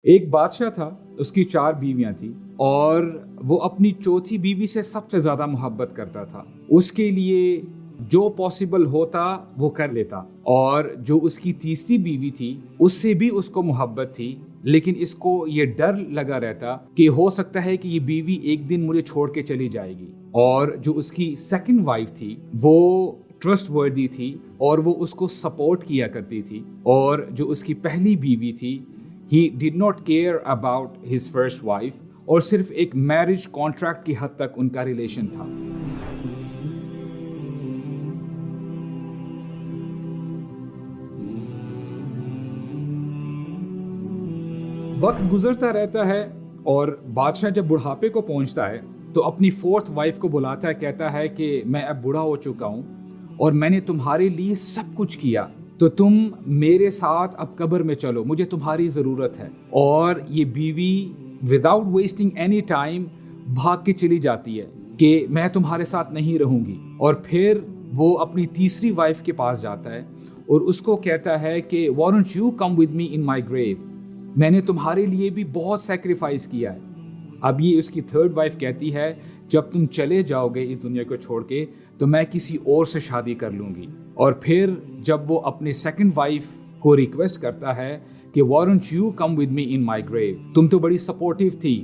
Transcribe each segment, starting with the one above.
ایک بادشاہ تھا, اس کی 4 بیویاں تھیں اور وہ اپنی چوتھی بیوی سے سب سے زیادہ محبت کرتا تھا. اس کے لیے جو پاسبل ہوتا وہ کر لیتا, اور جو اس کی تیسری بیوی تھی اس سے بھی اس کو محبت تھی, لیکن اس کو یہ ڈر لگا رہتا کہ ہو سکتا ہے کہ یہ بیوی ایک دن مجھے چھوڑ کے چلی جائے گی. اور جو اس کی سیکنڈ وائف تھی وہ ٹرسٹ وردی تھی اور وہ اس کو سپورٹ کیا کرتی تھی, اور جو اس کی پہلی بیوی تھی he did not care about his first wife, اور صرف ایک میرج کانٹریکٹ کی حد تک ان کا ریلیشن تھا. وقت گزرتا رہتا ہے اور بادشاہ جب بڑھاپے کو پہنچتا ہے تو اپنی 4th وائف کو بلاتا ہے, کہتا ہے کہ میں اب بوڑھا ہو چکا ہوں اور میں نے تمہارے لیے سب کچھ کیا, تو تم میرے ساتھ اب قبر میں چلو, مجھے تمہاری ضرورت ہے. اور یہ بیوی وداؤٹ ویسٹنگ اینی ٹائم بھاگ کے چلی جاتی ہے کہ میں تمہارے ساتھ نہیں رہوں گی. اور پھر وہ اپنی تیسری وائف کے پاس جاتا ہے اور اس کو کہتا ہے کہ why don't you come with me in my grave, میں نے تمہارے لیے بھی بہت سیکریفائس کیا ہے. اب یہ اس کی 3rd وائف کہتی ہے جب تم چلے جاؤ گے اس دنیا کو چھوڑ کے تو میں کسی اور سے شادی کر لوں گی. اور پھر جب وہ اپنی 2nd وائف کو ریکویسٹ کرتا ہے کہ why don't you come with me in my grave, تم تو بڑی سپورٹیو تھی,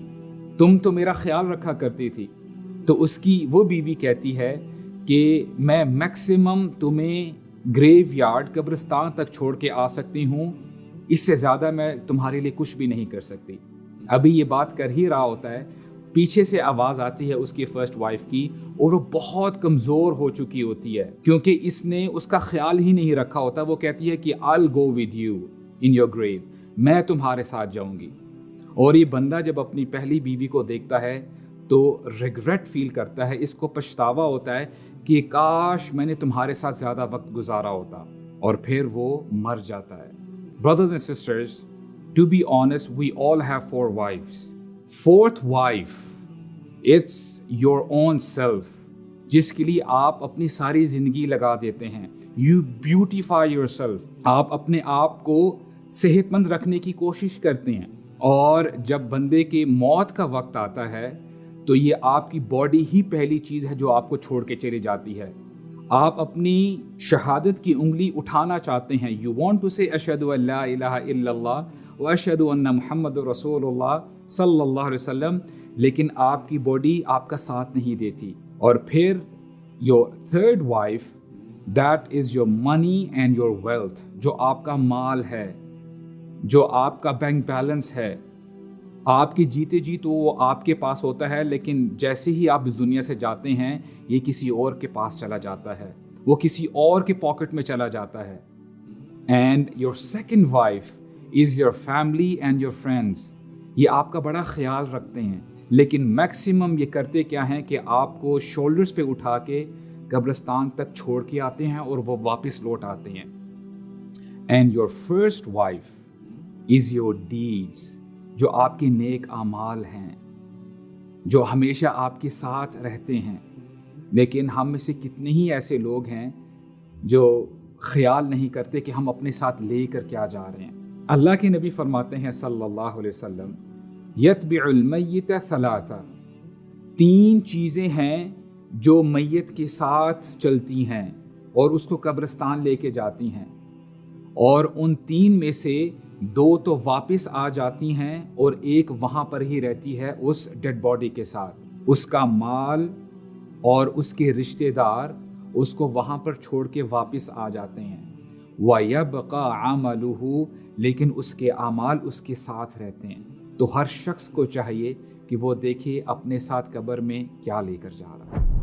تم تو میرا خیال رکھا کرتی تھی, تو اس کی وہ بیوی کہتی ہے کہ میں میکسیمم تمہیں گریو یارڈ قبرستان تک چھوڑ کے آ سکتی ہوں, اس سے زیادہ میں تمہارے لیے کچھ بھی نہیں کر سکتی. ابھی یہ بات کر ہی رہا ہوتا ہے, پیچھے سے آواز آتی ہے اس کی 1st وائف کی, اور وہ بہت کمزور ہو چکی ہوتی ہے کیونکہ اس نے اس کا خیال ہی نہیں رکھا ہوتا. وہ کہتی ہے کہ I'll go with you in your grave, میں تمہارے ساتھ جاؤں گی. اور یہ بندہ جب اپنی پہلی بیوی کو دیکھتا ہے تو ریگریٹ فیل کرتا ہے, اس کو پچھتاوا ہوتا ہے کہ کاش میں نے تمہارے ساتھ زیادہ وقت گزارا ہوتا, اور پھر وہ مر جاتا ہے. Brothers and sisters, to be honest, we all have 4 wives. 4th wife, it's your own self, جس کے لیے آپ اپنی ساری زندگی لگا دیتے ہیں. You beautify yourself. آپ اپنے آپ کو صحت مند رکھنے کی کوشش کرتے ہیں, اور جب بندے کے موت کا وقت آتا ہے تو یہ آپ کی باڈی ہی پہلی چیز ہے جو آپ کو چھوڑ کے چلی جاتی ہے. آپ اپنی شہادت کی انگلی اٹھانا چاہتے ہیں. You want to say اشہد ان لا الہ الا اللہ و اشہد ان محمد رسول اللہ صلی اللہ علیہ وسلم, لیکن آپ کی باڈی آپ کا ساتھ نہیں دیتی. اور پھر your 3rd wife, that is your money and your wealth, جو آپ کا مال ہے, جو آپ کا بینک بیلنس ہے. آپ کی جیتے جی تو وہ آپ کے پاس ہوتا ہے, لیکن جیسے ہی آپ اس دنیا سے جاتے ہیں یہ کسی اور کے پاس چلا جاتا ہے, وہ کسی اور کے پاکٹ میں چلا جاتا ہے. And your 2nd wife is your family and your friends. یہ آپ کا بڑا خیال رکھتے ہیں, لیکن میکسیمم یہ کرتے کیا ہیں کہ آپ کو شولڈرز پہ اٹھا کے قبرستان تک چھوڑ کے آتے ہیں اور وہ واپس لوٹ آتے ہیں. And your 1st wife is your deeds, جو آپ کے نیک اعمال ہیں, جو ہمیشہ آپ کے ساتھ رہتے ہیں. لیکن ہم میں سے کتنے ہی ایسے لوگ ہیں جو خیال نہیں کرتے کہ ہم اپنے ساتھ لے کر کیا جا رہے ہیں. اللہ کے نبی فرماتے ہیں صلی اللہ علیہ وسلم, یتبع المیت 3, 3 چیزیں ہیں جو میت کے ساتھ چلتی ہیں اور اس کو قبرستان لے کے جاتی ہیں, اور ان 3 میں سے 2 تو واپس آ جاتی ہیں اور ایک وہاں پر ہی رہتی ہے اس ڈیڈ باڈی کے ساتھ. اس کا مال اور اس کے رشتہ دار اس کو وہاں پر چھوڑ کے واپس آ جاتے ہیں. وَيَبْقَى عَمَلُهُ, لیکن اس کے اعمال اس کے ساتھ رہتے ہیں. تو ہر شخص کو چاہیے کہ وہ دیکھے اپنے ساتھ قبر میں کیا لے کر جا رہا ہے.